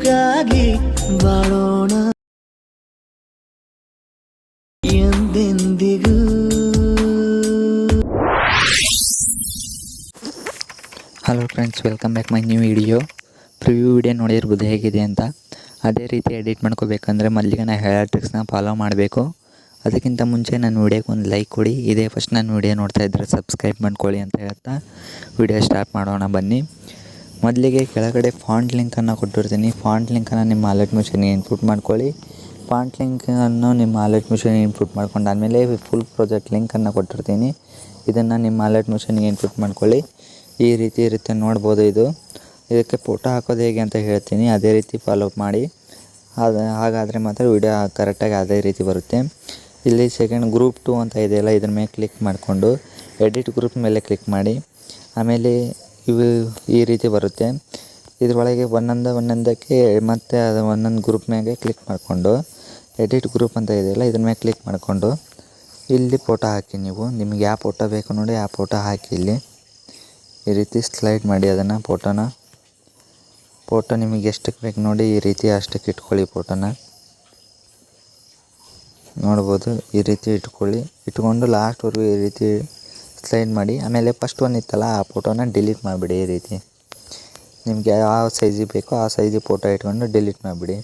ಒಲುಗಾಗಿ ಬಾಳೋಣ ಎಂದೆಂದಿಗೂ. Hello friends, welcome back my new video. Preview video ನೋಡಿರ್ಬೋದು ಹೇಗಿದೆ ಅಂತ. ಅದೇ ರೀತಿ ಎಡಿಟ್ ಮಾಡ್ಕೋಬೇಕಂದ್ರೆ ಮೊದಲಿಗೆ ನಾನು ಹೇಳೋ ಟ್ರಿಕ್ಸ್ನ ಫಾಲೋ ಮಾಡಬೇಕು. ಅದಕ್ಕಿಂತ ಮುಂಚೆ ನನ್ನ ವಿಡಿಯೋಗೆ ಒಂದು ಲೈಕ್ ಕೊಡಿ. ಇದೇ ಫಸ್ಟ್ ನನ್ನ ವಿಡಿಯೋ ನೋಡ್ತಾ ಇದ್ದರೆ ಸಬ್ಸ್ಕ್ರೈಬ್ ಮಾಡ್ಕೊಳ್ಳಿ ಅಂತ ಹೇಳ್ತಾ ವಿಡಿಯೋ ಸ್ಟಾರ್ಟ್ ಮಾಡೋಣ ಬನ್ನಿ. ಮೊದಲಿಗೆ ಕೆಳಗಡೆ ಫಾಂಟ್ ಲಿಂಕನ್ನು ಕೊಟ್ಟಿರ್ತೀನಿ. ಫಾಂಟ್ ಲಿಂಕನ್ನು ನಿಮ್ಮ ವಾಲೆಟ್ ಮಿಷನ್ಗೆ ಇನ್ಪುಟ್ ಮಾಡ್ಕೊಳ್ಳಿ. ಫಾಂಟ್ ಲಿಂಕನ್ನು ನಿಮ್ಮ ವಾಲೆಟ್ ಮಿಷನ್ಗೆ ಇನ್ಪುಟ್ ಮಾಡ್ಕೊಂಡಾದಮೇಲೆ ಫುಲ್ ಪ್ರಾಜೆಕ್ಟ್ ಲಿಂಕನ್ನು ಕೊಟ್ಟಿರ್ತೀನಿ. ಇದನ್ನು ನಿಮ್ಮ ವಾಲೆಟ್ ಮಿಷನ್ಗೆ ಇನ್ಪುಟ್ ಮಾಡ್ಕೊಳ್ಳಿ. ಈ ರೀತಿ ಇರುತ್ತೆ, ನೋಡ್ಬೋದು. ಇದಕ್ಕೆ ಫೋಟೋ ಹಾಕೋದು ಹೇಗೆ ಅಂತ ಹೇಳ್ತೀನಿ, ಅದೇ ರೀತಿ ಫಾಲೋ ಮಾಡಿ. ಹಾಗಾದರೆ ಮಾತ್ರ ವಿಡಿಯೋ ಕರೆಕ್ಟಾಗಿ ಅದೇ ರೀತಿ ಬರುತ್ತೆ. ಇಲ್ಲಿ ಸೆಕೆಂಡ್ ಗ್ರೂಪ್ 2 ಅಂತ ಇದೆಯಲ್ಲ, ಇದ್ರ ಮೇಲೆ ಕ್ಲಿಕ್ ಮಾಡಿಕೊಂಡು ಎಡಿಟ್ ಗ್ರೂಪ್ ಮೇಲೆ ಕ್ಲಿಕ್ ಮಾಡಿ. ಆಮೇಲೆ ಇವು ಈ ರೀತಿ ಬರುತ್ತೆ. ಇದರೊಳಗೆ ಒಂದೊಂದಕ್ಕೆ ಮತ್ತೆ ಅದು ಒಂದೊಂದು ಗ್ರೂಪ್ ಮೇಲೆ ಕ್ಲಿಕ್ ಮಾಡಿಕೊಂಡು ಎಡಿಟ್ ಗ್ರೂಪ್ ಅಂತ ಇದೆಯಲ್ಲ, ಇದ್ರ ಮೇಲೆ ಕ್ಲಿಕ್ ಮಾಡಿಕೊಂಡು ಇಲ್ಲಿ ಫೋಟೋ ಹಾಕಿ. ನಿಮಗೆ ಯಾವ ಫೋಟೋ ಬೇಕು ನೋಡಿ ಆ ಫೋಟೋ ಹಾಕಿ. ಇಲ್ಲಿ ಈ ರೀತಿ ಸ್ಲೈಡ್ ಮಾಡಿ ಅದನ್ನು ಫೋಟೋ ನಿಮಗೆ ಎಷ್ಟಕ್ಕೆ ಬೇಕು ನೋಡಿ ಈ ರೀತಿ ಅಷ್ಟಕ್ಕೆ ಇಟ್ಕೊಳ್ಳಿ. ಫೋಟೋನ ನೋಡ್ಬೋದು, ಈ ರೀತಿ ಇಟ್ಕೊಂಡು ಲಾಸ್ಟ್ವರೆಗೂ ಈ ರೀತಿ ಸ್ಲೈಡ್ ಮಾಡಿ. ಆಮೇಲೆ ಫಸ್ಟ್ ಒನ್ ಇತ್ತಲ್ಲ ಆ ಫೋಟೋನ ಡಿಲೀಟ್ ಮಾಡಿಬಿಡಿ. ಈ ರೀತಿ ನಿಮಗೆ ಯಾವ ಸೈಜಿಗೆ ಬೇಕೋ ಆ ಸೈಜಿಗೆ ಫೋಟೋ ಇಟ್ಕೊಂಡು ಡಿಲೀಟ್ ಮಾಡಿಬಿಡಿ.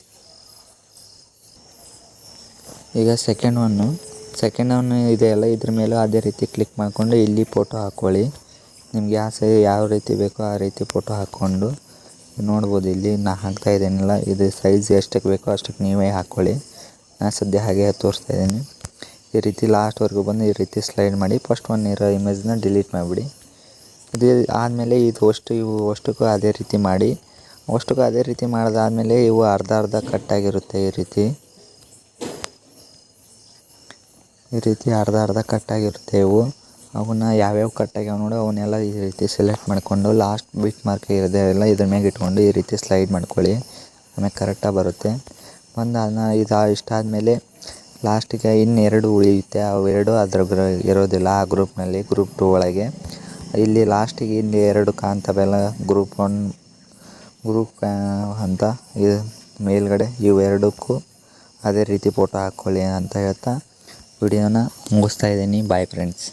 ಈಗ ಸೆಕೆಂಡ್ ಒನ್ ಇದೆಯಲ್ಲ, ಇದ್ರ ಮೇಲೂ ಅದೇ ರೀತಿ ಕ್ಲಿಕ್ ಮಾಡಿಕೊಂಡು ಇಲ್ಲಿ ಫೋಟೋ ಹಾಕ್ಕೊಳ್ಳಿ. ನಿಮ್ಗೆ ಯಾವ ರೀತಿ ಬೇಕೋ ಆ ರೀತಿ ಫೋಟೋ ಹಾಕ್ಕೊಂಡು ನೋಡ್ಬೋದು. ಇಲ್ಲಿ ನಾ ಹಾಕ್ತಾ ಇದ್ದೀನಲ್ಲ, ಇದು ಸೈಜ್ ಎಷ್ಟಕ್ಕೆ ಬೇಕೋ ಅಷ್ಟಕ್ಕೆ ನೀವೇ ಹಾಕ್ಕೊಳ್ಳಿ. ನಾನು ಸದ್ಯ ಹಾಗೆ ತೋರಿಸ್ತಾ ಇದ್ದೀನಿ. ಈ ರೀತಿ ಲಾಸ್ಟ್ವರೆಗೂ ಬಂದು ಈ ರೀತಿ ಸ್ಲೈಡ್ ಮಾಡಿ ಫಸ್ಟ್ ಒನ್ ಇರೋ ಇಮೇಜ್ನ ಡಿಲೀಟ್ ಮಾಡಿಬಿಡಿ. ಇದು ಆದಮೇಲೆ ಇವು ಅಷ್ಟಕ್ಕೂ ಅದೇ ರೀತಿ ಮಾಡಿ. ಅಷ್ಟಕ್ಕೂ ಅದೇ ರೀತಿ ಮಾಡಿದಾದ್ಮೇಲೆ ಇವು ಅರ್ಧ ಕಟ್ಟಾಗಿರುತ್ತೆ. ಈ ರೀತಿ ಅರ್ಧ ಕಟ್ಟಾಗಿರುತ್ತೆ. ಅವನ್ನ ಯಾವ್ಯಾವ ಕಟ್ಟಾಗ್ಯಾವ ನೋಡಿ ಅವನ್ನೆಲ್ಲ ಈ ರೀತಿ ಸೆಲೆಕ್ಟ್ ಮಾಡಿಕೊಂಡು ಲಾಸ್ಟ್ ಬಿಟ್ ಮಾರ್ಕ್ ಇರೋದೆಲ್ಲ ಇದ್ರ ಮ್ಯಾಗೆ ಇಟ್ಕೊಂಡು ಈ ರೀತಿ ಸ್ಲೈಡ್ ಮಾಡ್ಕೊಳ್ಳಿ. ಆಮೇಲೆ ಕರೆಕ್ಟಾಗಿ ಬರುತ್ತೆ. ಇಷ್ಟಾದಮೇಲೆ ಲಾಸ್ಟಿಗೆ ಇನ್ನೆರಡು ಉಳಿಯುತ್ತೆ. ಅವೆರಡು ಅದ್ರ ಇರೋದಿಲ್ಲ ಆ ಗ್ರೂಪ್ನಲ್ಲಿ, ಗ್ರೂಪ್ 2 ಒಳಗೆ. ಇಲ್ಲಿ ಲಾಸ್ಟಿಗೆ ಇಲ್ಲಿ 2 ಕಾಣ್ತವೆಲ್ಲ, ಗ್ರೂಪ್ 1 ಗ್ರೂಪ್ ಅಂತ ಇದು ಮೇಲ್ಗಡೆ. ಇವೆರಡಕ್ಕೂ ಅದೇ ರೀತಿ ಫೋಟೋ ಹಾಕ್ಕೊಳ್ಳಿ ಅಂತ ಹೇಳ್ತಾ ವಿಡಿಯೋನ ಮುಗಿಸ್ತಾ ಇದ್ದೀನಿ. Bye friends.